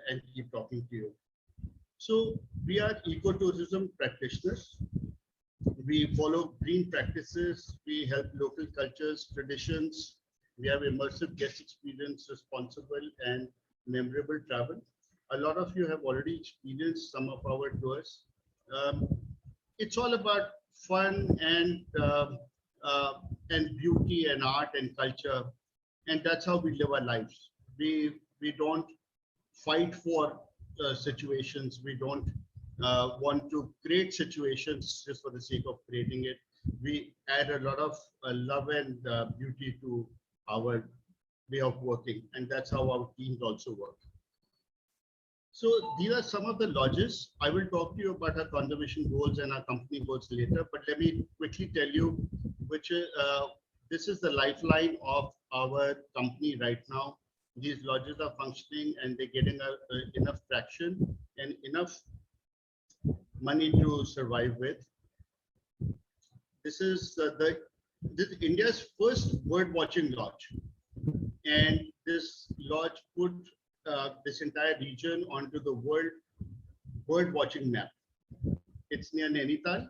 and keep talking to you. So we are ecotourism practitioners. We follow green practices. We help local cultures, traditions. We have immersive guest experience, responsible and memorable travel. A lot of you have already experienced some of our tours. Um, it's all about fun uh, and beauty and art and culture, and that's how we live our lives. We don't fight for situations. We don't want to create situations just for the sake of creating it. We add a lot of love and beauty to our way of working, and that's how our teams also work. So these are some of the lodges. I will talk to you about our conservation goals and our company goals later, but let me quickly tell you which this is the lifeline of our company right now. These lodges are functioning and they're getting enough traction and enough money to survive with. This is this India's first bird watching lodge, and this lodge put this entire region onto the world bird watching map. It's near Nainital.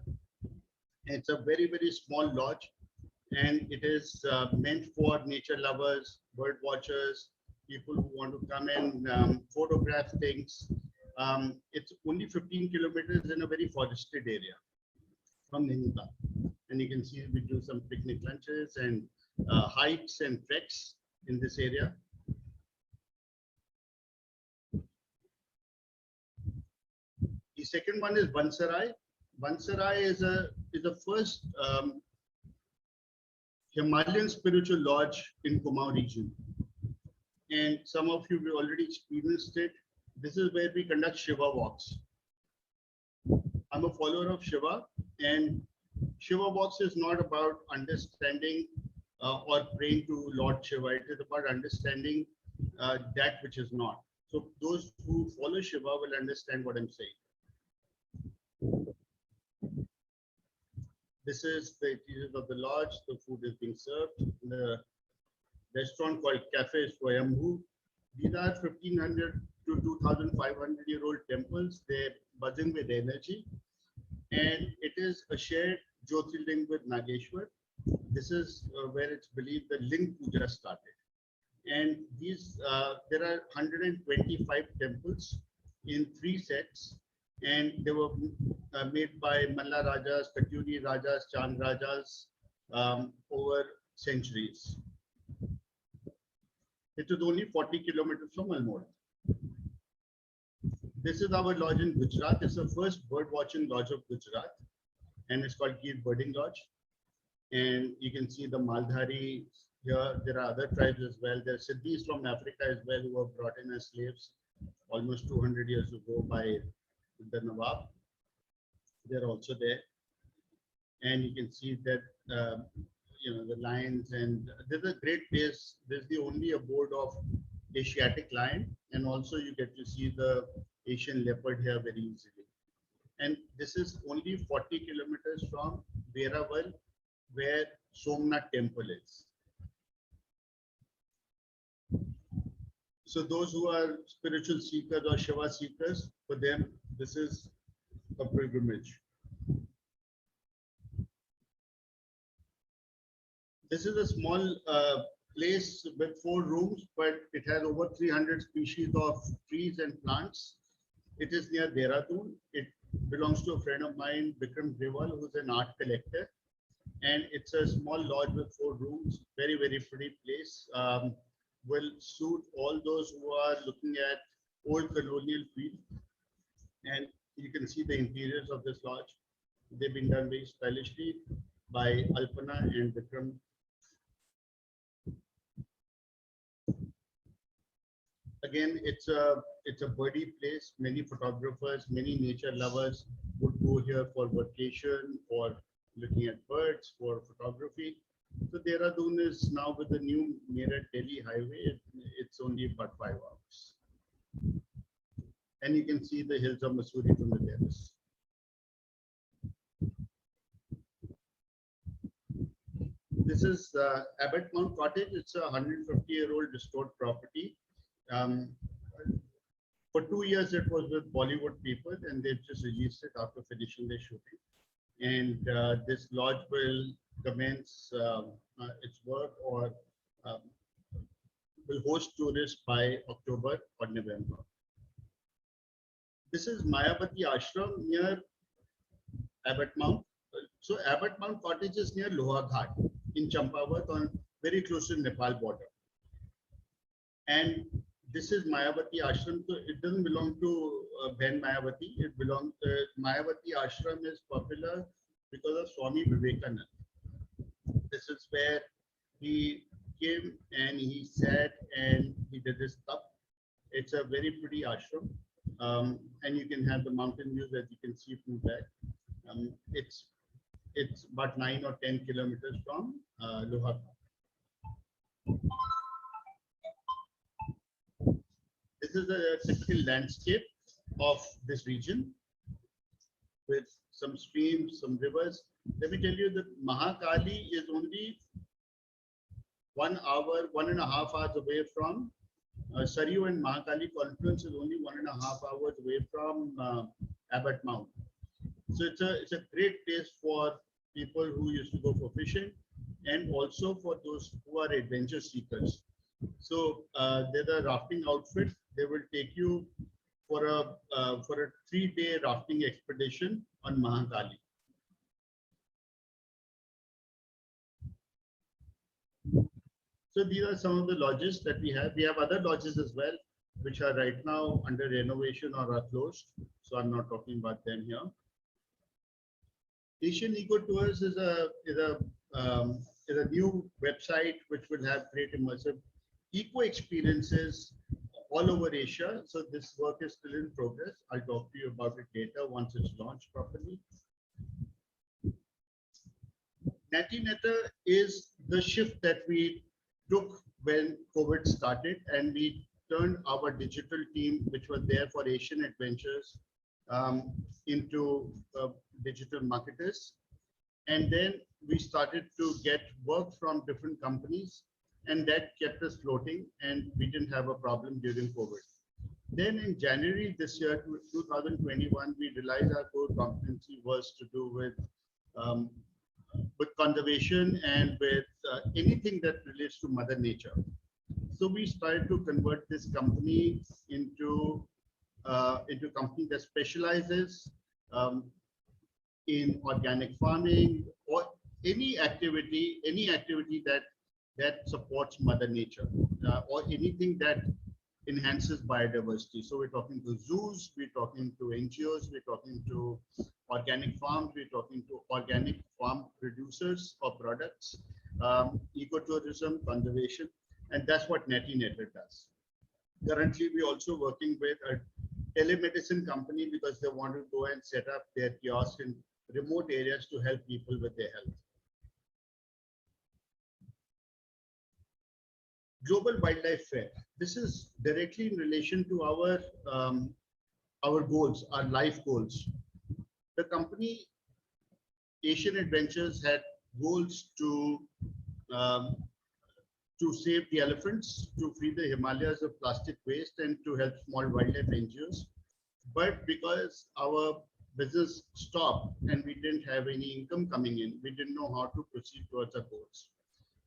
It's a very small lodge, and it is meant for nature lovers, bird watchers, people who want to come and photograph things. It's only 15 kilometers in a very forested area from Nainital. And you can see we do some picnic lunches and hikes and treks in this area. The second one is Vansarai. Vansarai is the first Himalayan spiritual lodge in Kumaon region. And some of you will already experienced it. This is where we conduct Shiva walks. I'm a follower of Shiva, and Shiva walks is not about understanding or praying to Lord Shiva. It is about understanding that which is not. So those who follow Shiva will understand what I'm saying. This is the interior of the lodge. The food is being served. The restaurant called Cafe Swayambhu. These are 1500 to 2500-year-old temples. They're buzzing with energy. And it is a shared Jyotirling with Nageshwar. This is where it's believed the Ling Puja started. And these, there are 125 temples in 3 sets. And they were made by Malla Rajas, Katuri Rajas, Chand Rajas over centuries. It is only 40 kilometers from Almora. This is our lodge in Gujarat. It's the first bird watching lodge of Gujarat, and it's called Gir Birding Lodge. And you can see the Maldhari here. There are other tribes as well. There are Siddhis from Africa as well who were brought in as slaves almost 200 years ago by the Nawab. They're also there. And you can see that, the lions, and this is a great place. This is the only abode of Asiatic lion. And also you get to see the Asian leopard here very easily. And this is only 40 kilometers from Veraval, where Somnath temple is. So those who are spiritual seekers or Shiva seekers, for them, this is a pilgrimage. This is a small place with 4 rooms, but it has over 300 species of trees and plants. It is near Dehradun. It belongs to a friend of mine, Vikram Grewal, who's an art collector. And it's a small lodge with 4 rooms, very pretty place. Will suit all those who are looking at old colonial feel. And you can see the interiors of this lodge. They've been done very stylishly by Alpana and Vikram. Again, it's a birdie place. Many photographers, many nature lovers would go here for vacation, for looking at birds, for photography. So Dehradun is now with the new Meerut Delhi highway. It's only about 5 hours. And you can see the hills of Mussoorie from the terrace. This is Abbott Mount Cottage. It's a 150-year-old restored property. For 2 years, it was with Bollywood people, and they just released it after finishing their shooting. And this lodge will commence its work or um, will host tourists by October or November. This is Mayavati Ashram near Abbot Mount. So Abbot Mount Cottage is near Loha Ghat in Champawat, on very close to Nepal border. And this is Mayavati Ashram. So it doesn't belong to Ben Mayavati. It belongs. Mayavati Ashram is popular because of Swami Vivekananda. This is where he came and he sat and he did his stuff. It's a very pretty ashram, and you can have the mountain views that you can see from there. It's about 9 or 10 kilometers from Loha. This is a typical landscape of this region with some streams, some rivers. Let me tell you that Mahakali is only 1 hour, 1.5 hours away from Saryu, and Mahakali confluence is only 1.5 hours away from Abbot Mount. So it's a great place for people who used to go for fishing, and also for those who are adventure seekers. So there's a rafting outfit. They will take you for a 3-day rafting expedition on Mahakali. So these are some of the lodges that we have. We have other lodges as well, which are right now under renovation or are closed. So I'm not talking about them here. Asian Eco Tours is a new website which will have great immersive eco experiences all over Asia. So this work is still in progress. I'll talk to you about it later once it's launched properly. Nati Neta is the shift that we took when COVID started, and we turned our digital team, which was there for Asian Adventures, into digital marketers. And then we started to get work from different companies, and that kept us floating, and we didn't have a problem during COVID. Then in January this year, 2021, we realized our core competency was to do with conservation and with anything that relates to Mother Nature. So we started to convert this company into a company that specializes in organic farming or any activity that supports Mother Nature or anything that enhances biodiversity. So we're talking to zoos, we're talking to NGOs, we're talking to organic farms, we're talking to organic farm producers of products, ecotourism, conservation, and that's what Nati Neta does. Currently, we're also working with a telemedicine company because they want to go and set up their kiosks in remote areas to help people with their health. Global Wildlife Fair. This is directly in relation to our goals, our life goals. The company Asian Adventures had goals to save the elephants, to free the Himalayas of plastic waste, and to help small wildlife NGOs. But because our business stopped and we didn't have any income coming in, we didn't know how to proceed towards our goals.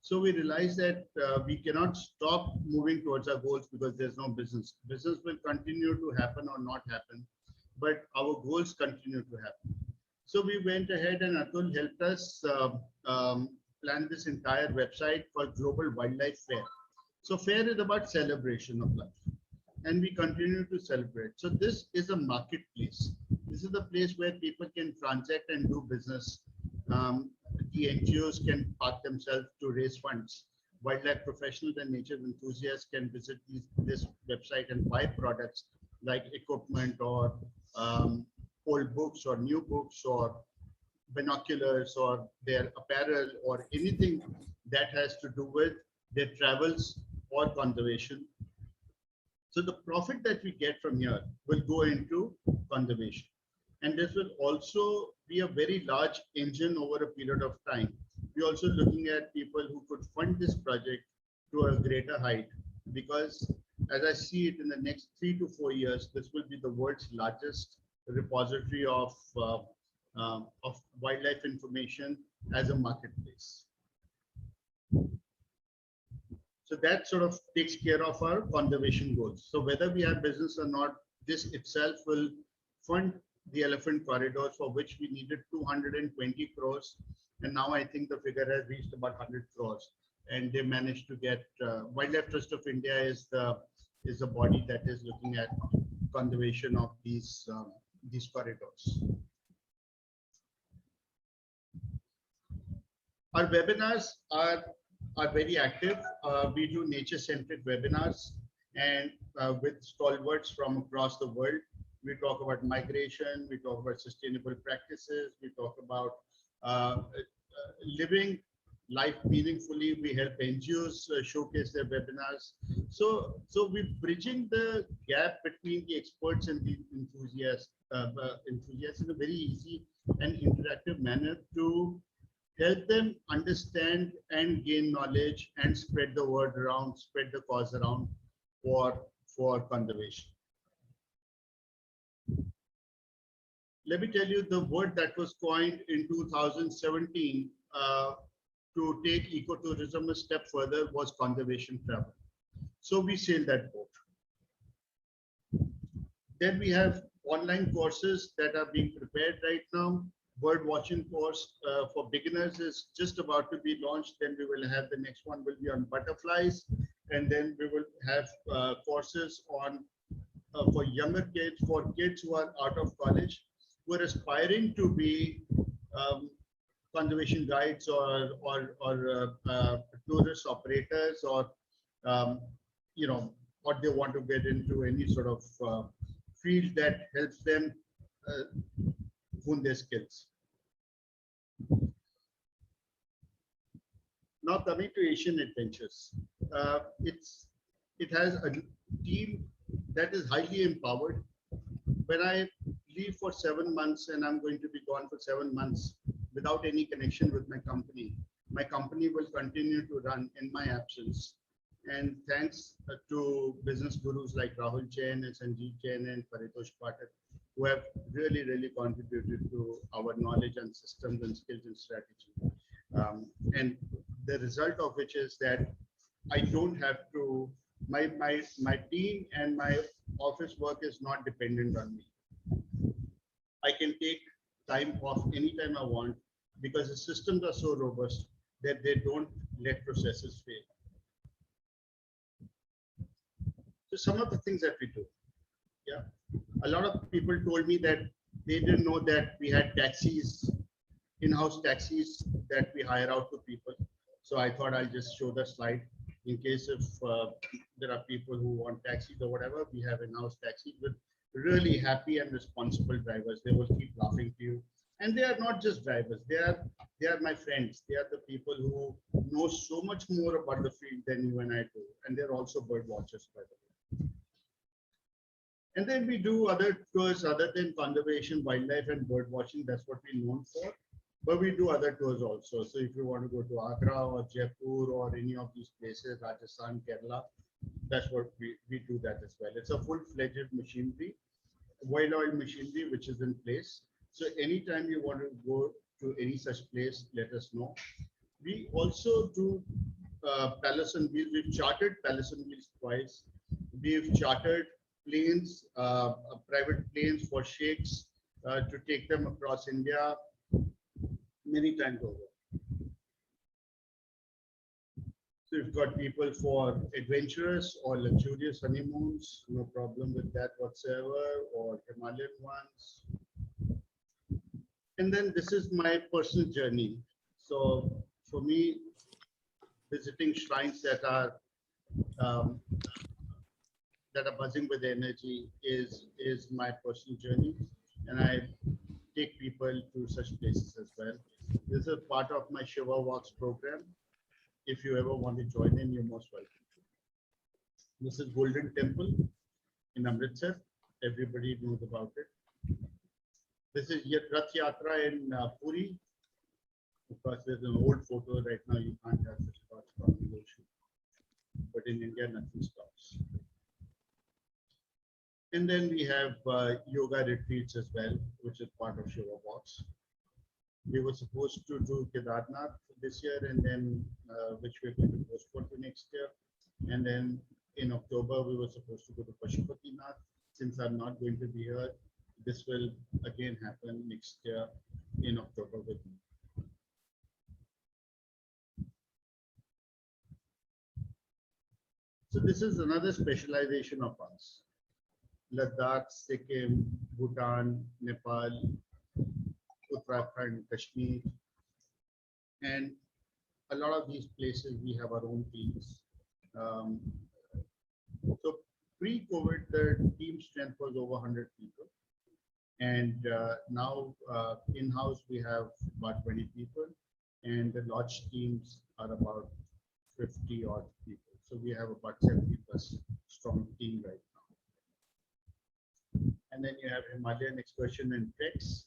So we realized that we cannot stop moving towards our goals because there's no business. Business will continue to happen or not happen, but our goals continue to happen. So we went ahead and Atul helped us plan this entire website for Global Wildlife Fair. So fair is about celebration of life, and we continue to celebrate. So this is a marketplace. This is the place where people can transact and do business. The NGOs can park themselves to raise funds. Wildlife professionals and nature enthusiasts can visit this website and buy products like equipment or old books or new books or binoculars or their apparel or anything that has to do with their travels or conservation. So the profit that we get from here will go into conservation. And this will also be a very large engine over a period of time. We're also looking at people who could fund this project to a greater height, because as I see it, in the next 3 to 4 years, this will be the world's largest repository of wildlife information as a marketplace. So that sort of takes care of our conservation goals. So whether we have business or not, this itself will fund the elephant corridors, for which we needed 220 crores. And now I think the figure has reached about 100 crores. And they managed to get, Wildlife Trust of India is the body that is looking at conservation of these corridors. Our webinars are very active. We do nature-centric webinars, and with stalwarts from across the world. We talk about migration, we talk about sustainable practices, we talk about living life meaningfully. We help NGOs showcase their webinars. So we're bridging the gap between the experts and the enthusiasts in a very easy and interactive manner to help them understand and gain knowledge and spread the word around, spread the cause around for conservation. Let me tell you, the word that was coined in 2017 to take ecotourism a step further was conservation travel. So we sailed that boat. Then we have online courses that are being prepared right now. Bird watching course for beginners is just about to be launched. Then we will have, the next one will be on butterflies. And then we will have courses on for younger kids, for kids who are out of college, who are aspiring to be conservation guides or tourist operators, or or they want to get into any sort of field that helps them hone their skills. Now coming to Asian Adventures, it has a team that is highly empowered. When I leave for 7 months and I'm going to be gone for 7 months without any connection with my company will continue to run in my absence. And thanks to business gurus like Rahul Jain and Sanjeev Jain and Paritosh Pathak, who have really, really contributed to our knowledge and systems and skills and strategy. And the result of which is that I don't have to, my team and my office work is not dependent on me. I can take time off anytime I want, because the systems are so robust that they don't let processes fail. So some of the things that we do, yeah. A lot of people told me that they didn't know that we had taxis, in-house taxis that we hire out to people. So I thought I'll just show the slide in case if there are people who want taxis or whatever. We have in-house taxis with really happy and responsible drivers. They will keep laughing to you. And they are not just drivers. They are my friends. They are the people who know so much more about the field than you and I do. And they're also bird watchers, by the way. And then we do other tours other than conservation, wildlife, and bird watching. That's what we're known for. But we do other tours also. So if you want to go to Agra or Jaipur or any of these places, Rajasthan, Kerala, that's what we do that as well. It's a full-fledged machinery, wild oil machinery, which is in place. So anytime you want to go to any such place, let us know. We also do Palace on Wheels. We've chartered Palace on Wheels twice. We've chartered planes, private planes for sheikhs to take them across India many times over. So we've got people for adventurous or luxurious honeymoons, no problem with that whatsoever, or Himalayan ones. And then this is my personal journey. So for me, visiting shrines that are buzzing with energy is my personal journey, and I take people to such places as well. This is part of my Shiva Walks program. If you ever want to join in, you're most welcome. This is Golden Temple in Amritsar. Everybody knows about it. This is Rath Yatra in Puri. Of course, there's an old photo right now. You can't have such thoughts from the ocean. But in India, nothing stops. And then we have yoga retreats as well, which is part of Shiva Box. We were supposed to do Kedarnath this year, and then which we're going to postpone to next year. And then in October, we were supposed to go to Pashupatinath. Since I'm not going to be here, this will again happen next year in October with me. So this is another specialization of us. Ladakh, Sikkim, Bhutan, Nepal, Uttarakhand, Kashmir, and a lot of these places we have our own teams. So pre-COVID, the team strength was over 100 people, and now in-house we have about 20 people, and the lodge teams are about 50 odd people. So we have about 70+ strong team right now. And then you have Himalayan excursion and treks,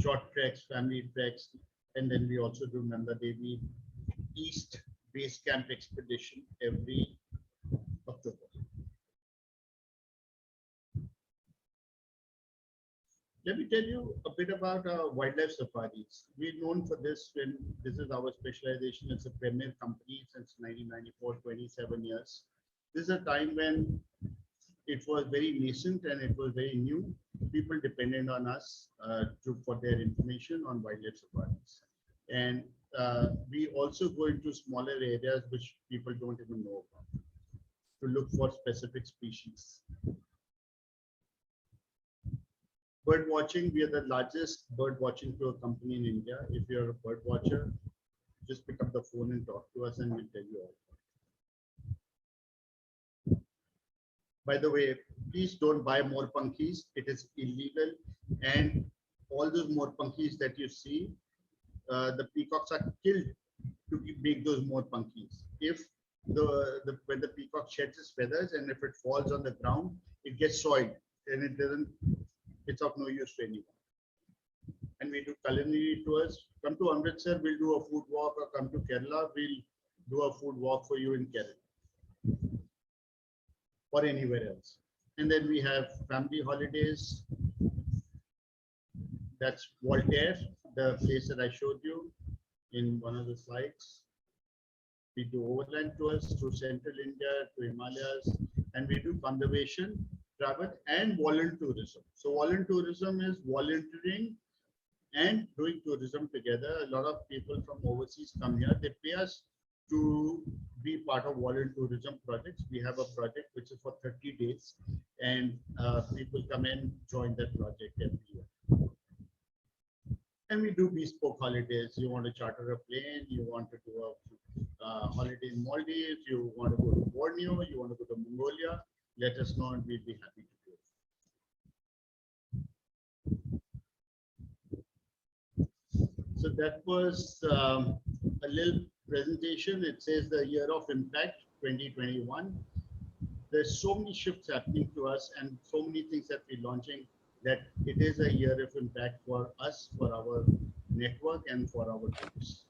short treks, family treks, and then we also do Nanda Devi East Base Camp expedition every October. Let me tell you a bit about our wildlife safaris. We're known for this when this is our specialization. It's a premier company since 1994, 27 years. This is a time when it was very nascent and it was very new. People depended on us for their information on wildlife safaris. And we also go into smaller areas which people don't even know about to look for specific species. Bird watching, we are the largest bird watching tour company in India. If you're a bird watcher, just pick up the phone and talk to us and we'll tell you all. By the way, please don't buy Moorpankis. It is illegal. And all those Moorpankis that you see, the peacocks are killed to make those Moorpankis. If when the peacock sheds its feathers and if it falls on the ground, it gets soiled and it's of no use to anyone. And we do culinary tours. Come to Amritsar, we'll do a food walk, or come to Kerala, we'll do a food walk for you in Kerala or anywhere else. And then we have family holidays. That's Voltaire, the place that I showed you in one of the slides. We do overland tours through central India to Himalayas, and we do conservation, travel, and voluntourism. So voluntourism is volunteering and doing tourism together. A lot of people from overseas come here. They pay us to be part of voluntourism projects. We have a project which is for 30 days, and people come and join that project every year. And we do bespoke holidays. You want to charter a plane, you want to do a holiday in Maldives, you want to go to Borneo, you want to go to Mongolia, let us know and we'll be happy to do it. So that was a little presentation. It says the year of impact 2021. There's so many shifts happening to us and so many things that we're launching that it is a year of impact for us, for our network, and for our groups.